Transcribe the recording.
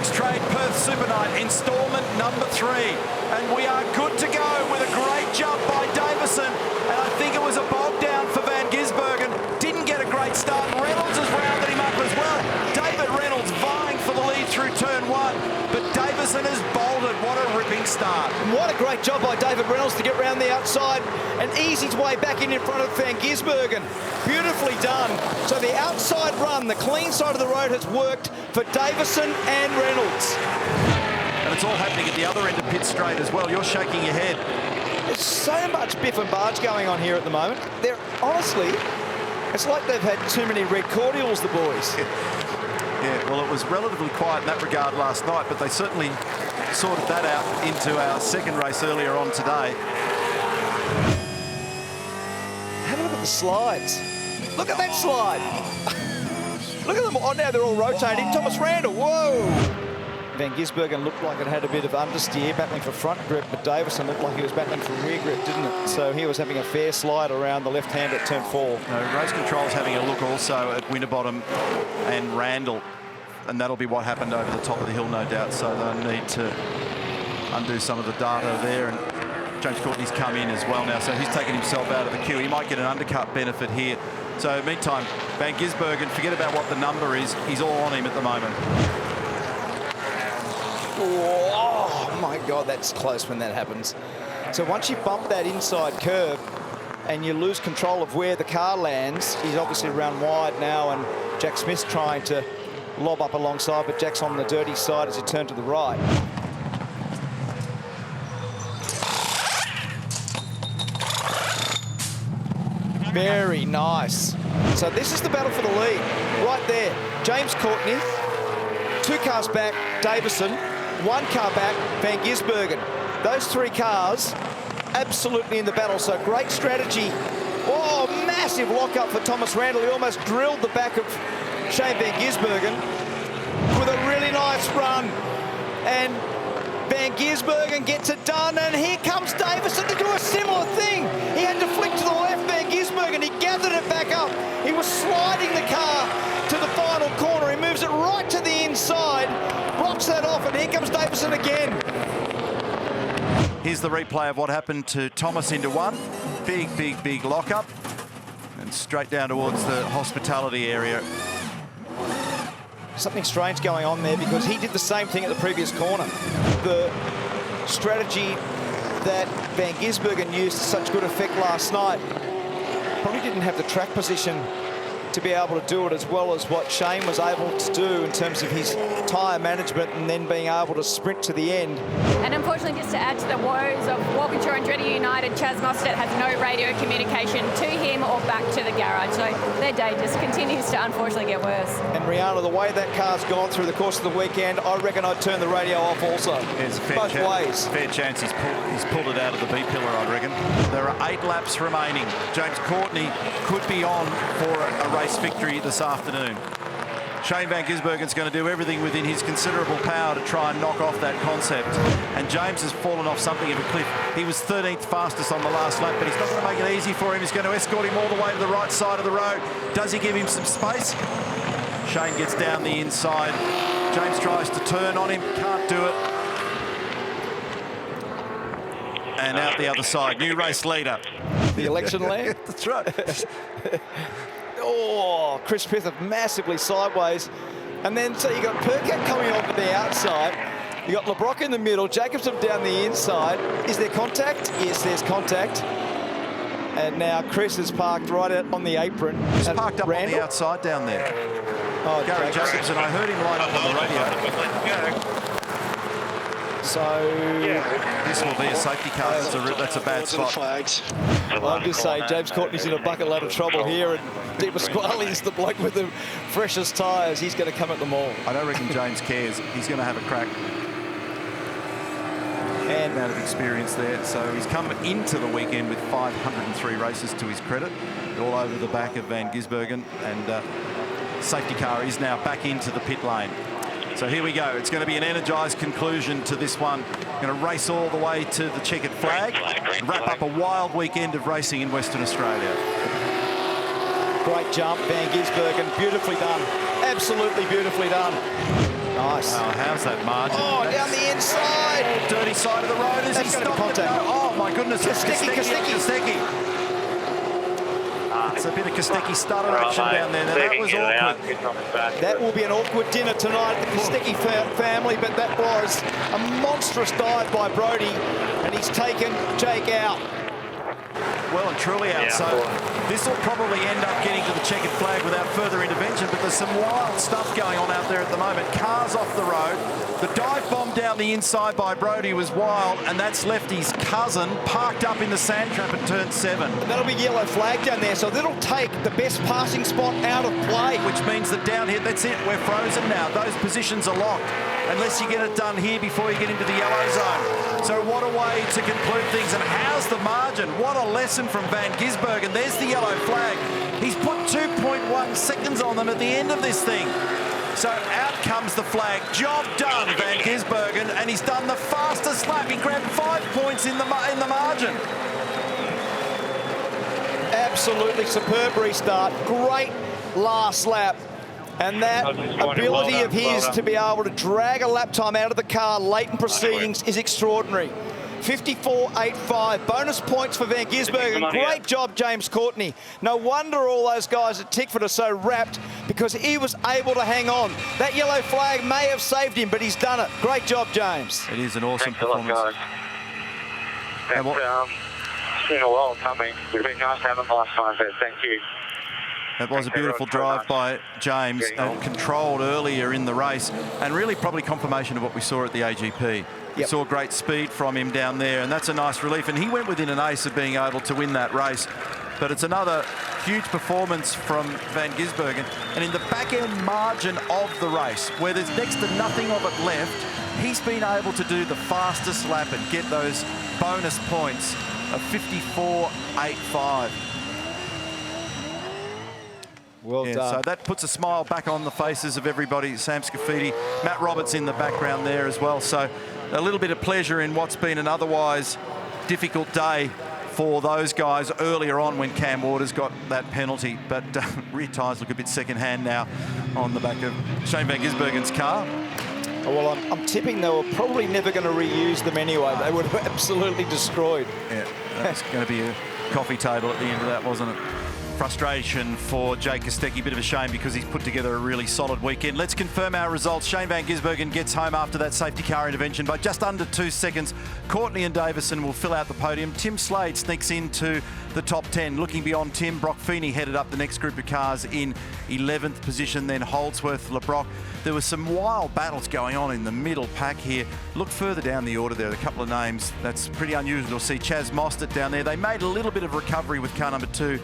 Bunnings Trade Perth SuperNight, instalment number 3. And we are good to go with a great jump by Davison. And I think it was a bog down for Van Gisbergen. Didn't get a great start. Reynolds has rounded him up as well. David Reynolds vying for the lead through turn 1. But Davison has bolted. What a ripping start. And what a great job by David Reynolds to get round the outside and ease his way back in front of Van Gisbergen. Beautifully done. So the outside run, the clean side of the road has worked for Davison and Reynolds. And it's all happening at the other end of pit straight as well. You're shaking your head. There's so much biff and barge going on here at the moment. They're honestly, it's like they've had too many red cordials, the boys. Yeah, well, it was relatively quiet in that regard last night, but they certainly sorted that out into our second race earlier on today. Have a look at the slides. Look at that slide. Look at them. Oh, now they're all rotating. Wow. Thomas Randall, whoa. Van Gisbergen looked like it had a bit of understeer, battling for front grip, but Davison looked like he was battling for rear grip, didn't it? So he was having a fair slide around the left hand at turn 4. Race Control's having a look also at Winterbottom and Randall, and that'll be what happened over the top of the hill, no doubt. So they'll need to undo some of the data there. And James Courtney's come in as well now, so he's taken himself out of the queue. He might get an undercut benefit here. So meantime, Van Gisbergen, forget about what the number is. He's all on him at the moment. Oh my God, that's close when that happens. So once you bump that inside curve and you lose control of where the car lands, he's obviously around wide now, and Jack Smith's trying to lob up alongside, but Jack's on the dirty side as he turned to the right. Very nice. So this is the battle for the lead. Right there, James Courtney, 2 cars back, Davison, 1 car back, Van Gisbergen. Those 3 cars absolutely in the battle, so great strategy. Oh, massive lock-up for Thomas Randall. He almost drilled the back of Shane Van Gisbergen with a really nice run. And Van Gisbergen gets it done, and here comes Davison to do a similar thing. He had to flick to the left, Van Gisbergen. He gathered it back up. He was sliding the car to the final corner. He moves it right to the inside, blocks that off, and here comes Davison again. Here's the replay of what happened to Thomas into 1. Big, big, big lock-up. And straight down towards the hospitality area. Something strange going on there, because he did the same thing at the previous corner. The strategy that Van Gisbergen used to such good effect last night probably didn't have the track position to be able to do it as well as what Shane was able to do in terms of his tyre management and then being able to sprint to the end. And unfortunately, just to add to the woes of Walkinshaw and Dreddy United, Chaz Mostert has no radio communication to him or back to the garage. So their day just continues to unfortunately get worse. And Rihanna, the way that car's gone through the course of the weekend, I reckon I'd turn the radio off also. Both ways. Fair chance he's pulled it out of the B-pillar, I reckon. There are 8 laps remaining. James Courtney could be on for a race victory this afternoon. Shane Van Gisbergen's going to do everything within his considerable power to try and knock off that concept. And James has fallen off something of a cliff. He was 13th fastest on the last lap, but he's not going to make it easy for him. He's going to escort him all the way to the right side of the road. Does he give him some space? Shane gets down the inside. James tries to turn on him, can't do it. And out the other side, new race leader. The election land? That's right. Oh, Chris Pitheth massively sideways. And then, so you got Percat coming off to the outside. You got LeBrock in the middle, Jacobson down the inside. Is there contact? Yes, there's contact. And now Chris is parked right out on the apron. He's parked up Randall on the outside down there. Oh, Gary Jacobson, I heard him line up on the radio. So this will be a safety car. That's a bad spot. I'm just saying, James Courtney's in a bucket load of trouble here, and Di Pasquale is the bloke with the freshest tyres. He's going to come at them all. I don't reckon James cares. He's going to have a crack. And amount of experience there. So he's come into the weekend with 503 races to his credit, all over the back of Van Gisbergen, and safety car is now back into the pit lane. So here we go. It's going to be an energised conclusion to this one. Going to race all the way to the checkered flag. Wrap up a wild weekend of racing in Western Australia. Great jump, Van Gisbergen. Beautifully done. Absolutely beautifully done. Nice. Oh, how's that margin? Oh, down the inside. Dirty side of the road as he That's gonna stopped it. contact. Oh, my goodness. It's Kostecki. It's a bit of Kostecki stutter action down there. Now, that was awkward. That will be an awkward dinner tonight at the Kostecki family, but that was a monstrous dive by Brodie, and he's taken Jake out. Well and truly out. So this will probably end up getting to the checkered flag without further intervention, but there's some wild stuff going on out there at the moment. Cars off the road. The dive bomb down the inside by Brodie was wild, and that's left his cousin parked up in the sand trap at turn 7. And that'll be yellow flag down there, so that'll take the best passing spot out of play. Which means that down here, that's it, we're frozen now. Those positions are locked, unless you get it done here before you get into the yellow zone. So what a way to conclude things, and how's the margin? What a lesson from Van Gisbergen. There's the yellow flag. He's put 2.1 seconds on them at the end of this thing. So out comes the flag. Job done, Van Gisbergen, and he's done the fastest lap. He grabbed 5 points in the margin. Absolutely superb restart. Great last lap. And that ability of his to be able to drag a lap time out of the car late in proceedings is extraordinary. 54.85. Bonus points for Van Gisbergen. Great job, James Courtney. No wonder all those guys at Tickford are so wrapped, because he was able to hang on. That yellow flag may have saved him, but he's done it. Great job, James. It is an awesome performance. It's been a while coming. It's been nice to have him last time, but thank you. It was a beautiful drive by James, and controlled earlier in the race, and really probably confirmation of what we saw at the AGP. We saw great speed from him down there, and that's a nice relief. And he went within an ace of being able to win that race. But it's another huge performance from Van Gisbergen. And in the back-end margin of the race, where there's next to nothing of it left, he's been able to do the fastest lap and get those bonus points of 54.85. Well done. So that puts a smile back on the faces of everybody. Sam Scafidi, Matt Roberts in the background there as well. So a little bit of pleasure in what's been an otherwise difficult day for those guys earlier on when Cam Waters got that penalty. But rear tyres look a bit second-hand now on the back of Shane Van Gisbergen's car. Oh, well, I'm tipping they were probably never going to reuse them anyway. They would have absolutely destroyed. Yeah, that's going to be a coffee table at the end of that, wasn't it? Frustration for Jake Kostecki. Bit of a shame, because he's put together a really solid weekend. Let's confirm our results. Shane Van Gisbergen gets home after that safety car intervention by just under 2 seconds. Courtney and Davison will fill out the podium. Tim Slade sneaks into the top 10. Looking beyond Tim, Brock Feeney headed up the next group of cars in 11th position, then Holdsworth, LeBrock. There were some wild battles going on in the middle pack here. Look further down the order there, a couple of names. That's pretty unusual to see. Chaz Mostert down there. They made a little bit of recovery with car number 2.